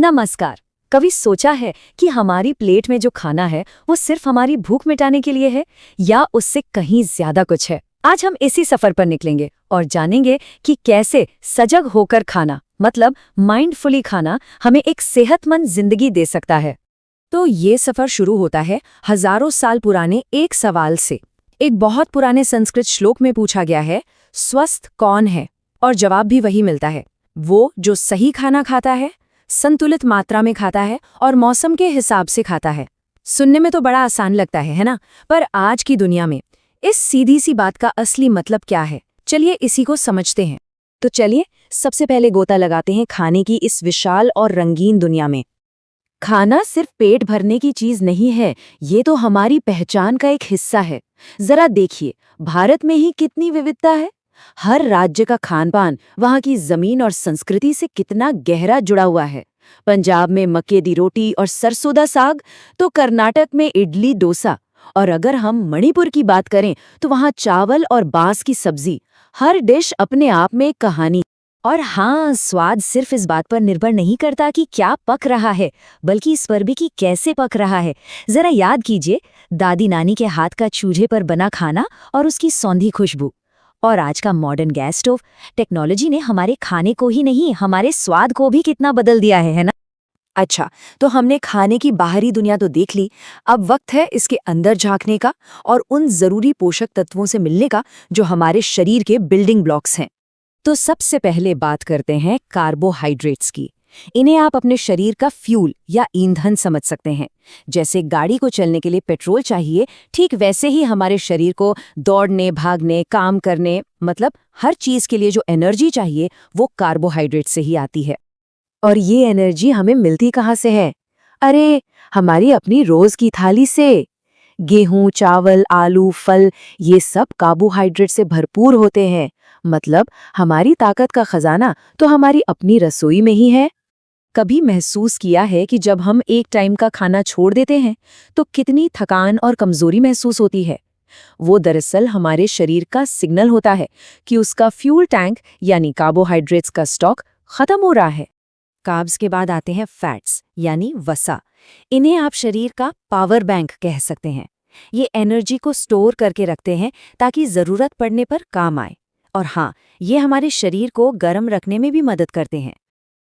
नमस्कार। कभी सोचा है कि हमारी प्लेट में जो खाना है वो सिर्फ हमारी भूख मिटाने के लिए है या उससे कहीं ज्यादा कुछ है? आज हम इसी सफर पर निकलेंगे और जानेंगे कि कैसे सजग होकर खाना, मतलब माइंडफुली खाना, हमें एक सेहतमंद जिंदगी दे सकता है। तो ये सफर शुरू होता है हजारों साल पुराने एक सवाल से। एक बहुत पुराने संस्कृत श्लोक में पूछा गया है, स्वस्थ कौन है? और जवाब भी वही मिलता है, वो जो सही खाना खाता है, संतुलित मात्रा में खाता है और मौसम के हिसाब से खाता है। सुनने में तो बड़ा आसान लगता है ना? पर आज की दुनिया में इस सीधी सी बात का असली मतलब क्या है, चलिए इसी को समझते हैं। तो चलिए सबसे पहले गोता लगाते हैं खाने की इस विशाल और रंगीन दुनिया में। खाना सिर्फ पेट भरने की चीज नहीं है, ये तो हमारी पहचान का एक हिस्सा है। जरा देखिए, भारत में ही कितनी विविधता है। हर राज्य का खानपान वहाँ की जमीन और संस्कृति से कितना गहरा जुड़ा हुआ है। पंजाब में मक्के दी रोटी और सरसों दा साग, तो कर्नाटक में इडली डोसा, और अगर हम मणिपुर की बात करें तो वहाँ चावल और बांस की सब्जी। हर डिश अपने आप में एक कहानी। और हाँ, स्वाद सिर्फ इस बात पर निर्भर नहीं करता कि क्या पक रहा है, बल्कि इस पर भी कि कैसे पक रहा है। जरा याद कीजिए, दादी नानी के हाथ का चूल्हे पर बना खाना और उसकी सौंधी खुशबू। और आज का मॉडर्न गैस स्टोव, टेक्नोलॉजी ने हमारे खाने को ही नहीं, हमारे स्वाद को भी कितना बदल दिया है ना? अच्छा, तो हमने खाने की बाहरी दुनिया तो देख ली, अब वक्त है इसके अंदर झांकने का और उन जरूरी पोषक तत्वों से मिलने का जो हमारे शरीर के बिल्डिंग ब्लॉक्स हैं। तो सबसे पहले बात करते हैं कार्बोहाइड्रेट्स की। इन्हें आप अपने शरीर का फ्यूल या ईंधन समझ सकते हैं। जैसे गाड़ी को चलने के लिए पेट्रोल चाहिए, ठीक वैसे ही हमारे शरीर को दौड़ने, भागने, काम करने, मतलब हर चीज के लिए जो एनर्जी चाहिए वो कार्बोहाइड्रेट से ही आती है। और ये एनर्जी हमें मिलती कहाँ से है? अरे, हमारी अपनी रोज की थाली से। गेहूं, चावल, आलू, फल, ये सब कार्बोहाइड्रेट से भरपूर होते हैं। मतलब हमारी ताकत का खजाना तो हमारी अपनी रसोई में ही है। कभी महसूस किया है कि जब हम एक टाइम का खाना छोड़ देते हैं तो कितनी थकान और कमजोरी महसूस होती है? वो दरअसल हमारे शरीर का सिग्नल होता है कि उसका फ्यूल टैंक यानी कार्बोहाइड्रेट्स का स्टॉक खत्म हो रहा है। कार्ब्स के बाद आते हैं फैट्स यानी वसा। इन्हें आप शरीर का पावर बैंक कह सकते हैं। ये एनर्जी को स्टोर करके रखते हैं ताकि जरूरत पड़ने पर काम आए। और हाँ, ये हमारे शरीर को गर्म रखने में भी मदद करते हैं।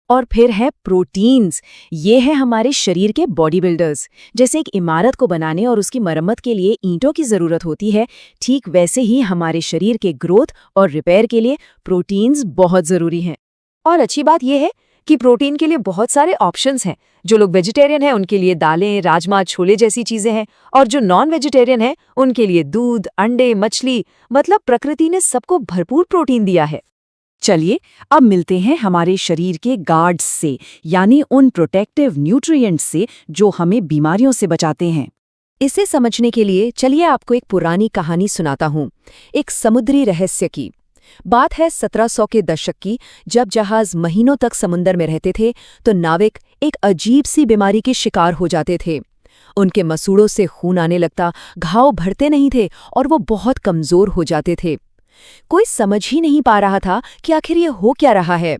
और फिर है प्रोटीन्स। ये है हमारे शरीर के बॉडी बिल्डर्स। जैसे एक इमारत को बनाने और उसकी मरम्मत के लिए ईंटों की जरूरत होती है, ठीक वैसे ही हमारे शरीर के ग्रोथ और रिपेयर के लिए प्रोटीन्स बहुत जरूरी हैं। और अच्छी बात यह है कि प्रोटीन के लिए बहुत सारे ऑप्शंस हैं। जो लोग वेजिटेरियन हैं उनके लिए दालें, राजमा, छोले जैसी चीजें हैं, और जो नॉन वेजिटेरियन हैं उनके लिए दूध, अंडे, मछली, मतलब प्रकृति ने सबको भरपूर प्रोटीन दिया है। चलिए अब मिलते हैं हमारे शरीर के गार्ड्स से, यानी उन प्रोटेक्टिव न्यूट्रिएंट्स से जो हमें बीमारियों से बचाते हैं। इसे समझने के लिए चलिए आपको एक पुरानी कहानी सुनाता हूँ, एक समुद्री रहस्य की। बात है 1700 के दशक की, जब जहाज महीनों तक समुद्र में रहते थे तो नाविक एक अजीब सी बीमारी के शिकार हो जाते थे। उनके मसूड़ों से खून आने लगता, घाव भरते नहीं थे और वो बहुत कमजोर हो जाते थे। कोई समझ ही नहीं पा रहा था कि आखिर ये हो क्या रहा है।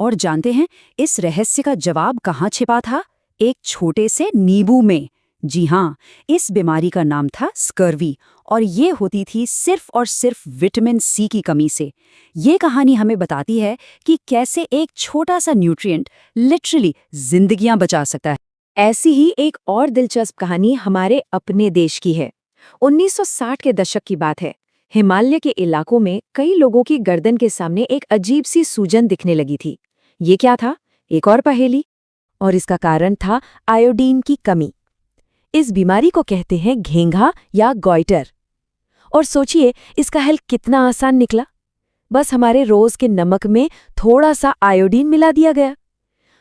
और जानते हैं इस रहस्य का जवाब कहाँ छिपा था? एक छोटे से नींबू में। जी हाँ, इस बीमारी का नाम था स्कर्वी, और ये होती थी सिर्फ और सिर्फ विटामिन सी की कमी से। ये कहानी हमें बताती है कि कैसे एक छोटा सा न्यूट्रिएंट लिटरली जिंदगियां बचा सकता है। ऐसी ही एक और दिलचस्प कहानी हमारे अपने देश की है। 1960 के दशक की बात है। हिमालय के इलाकों में कई लोगों की गर्दन के सामने एक अजीब सी सूजन दिखने लगी थी। ये क्या था? एक और पहेली। और इसका कारण था आयोडीन की कमी। इस बीमारी को कहते हैं घेंघा या गॉइटर। और सोचिए इसका हल कितना आसान निकला। बस हमारे रोज के नमक में थोड़ा सा आयोडीन मिला दिया गया।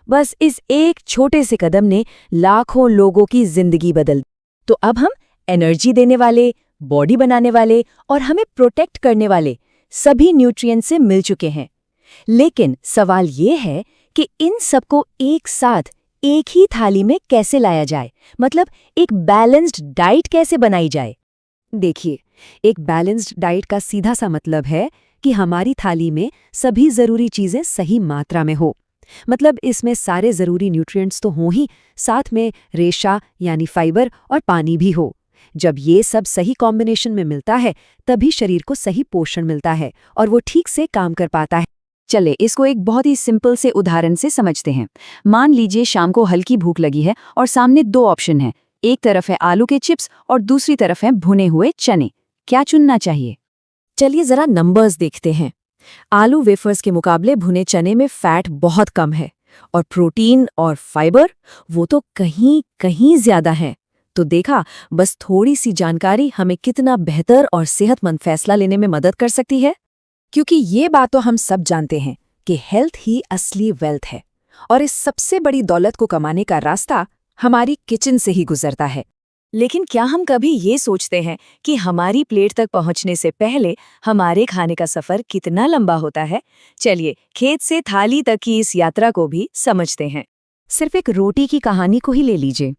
बस इस एक छोटे से कदम ने लाखों लोगों की जिंदगी बदल दी। तो अब हम एनर्जी देने वाले, बॉडी बनाने वाले और हमें प्रोटेक्ट करने वाले सभी न्यूट्रिएंट्स से मिल चुके हैं। लेकिन सवाल ये है कि इन सबको एक साथ एक ही थाली में कैसे लाया जाए, मतलब एक बैलेंस्ड डाइट कैसे बनाई जाए। देखिए, एक बैलेंस्ड डाइट का सीधा सा मतलब है कि हमारी थाली में सभी जरूरी चीजें सही मात्रा में हो। मतलब इसमें सारे ज़रूरी न्यूट्रिएंट्स तो हों ही, साथ में रेशा यानी फाइबर और पानी भी हो। जब ये सब सही कॉम्बिनेशन में मिलता है, तभी शरीर को सही पोषण मिलता है और वो ठीक से काम कर पाता है। चले इसको एक बहुत ही सिंपल से उदाहरण से समझते हैं। मान लीजिए शाम को हल्की भूख लगी है और सामने दो ऑप्शन हैं। एक तरफ है आलू के चिप्स और दूसरी तरफ है भुने हुए चने। क्या चुनना चाहिए? चलिए ज़रा नंबर्स देखते हैं। आलू वेफर्स के मुकाबले भुने चने में फैट बहुत कम है और प्रोटीन और फाइबर वो तो कहीं कहीं ज़्यादा है। तो देखा, बस थोड़ी सी जानकारी हमें कितना बेहतर और सेहतमंद फैसला लेने में मदद कर सकती है। क्योंकि ये बात तो हम सब जानते हैं कि हेल्थ ही असली वेल्थ है और इस सबसे बड़ी दौलत को कमाने का रास्ता हमारी किचन से ही गुजरता है। लेकिन क्या हम कभी ये सोचते हैं कि हमारी प्लेट तक पहुंचने से पहले हमारे खाने का सफर कितना लंबा होता है? चलिए खेत से थाली तक की इस यात्रा को भी समझते हैं। सिर्फ एक रोटी की कहानी को ही ले लीजिए।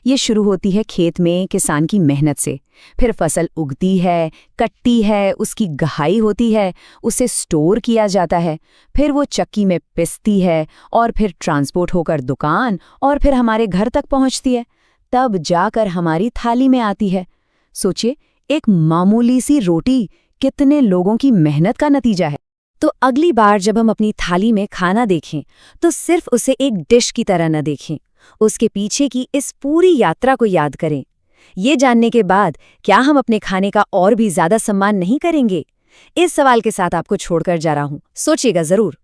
ये शुरू होती है खेत में किसान की मेहनत से। फिर फसल उगती है, कटती है, उसकी गहाई होती है, उसे स्टोर किया जाता है, फिर वो चक्की में पिसती है और फिर ट्रांसपोर्ट होकर दुकान और फिर हमारे घर तक पहुंचती है। तब जाकर हमारी थाली में आती है। सोचिए, एक मामूली सी रोटी कितने लोगों की मेहनत का नतीजा है। तो अगली बार जब हम अपनी थाली में खाना देखें, तो सिर्फ उसे एक डिश की तरह न देखें, उसके पीछे की इस पूरी यात्रा को याद करें। ये जानने के बाद क्या हम अपने खाने का और भी ज्यादा सम्मान नहीं करेंगे? इस सवाल के साथ आपको छोड़कर जा रहा हूं, सोचिएगा जरूर।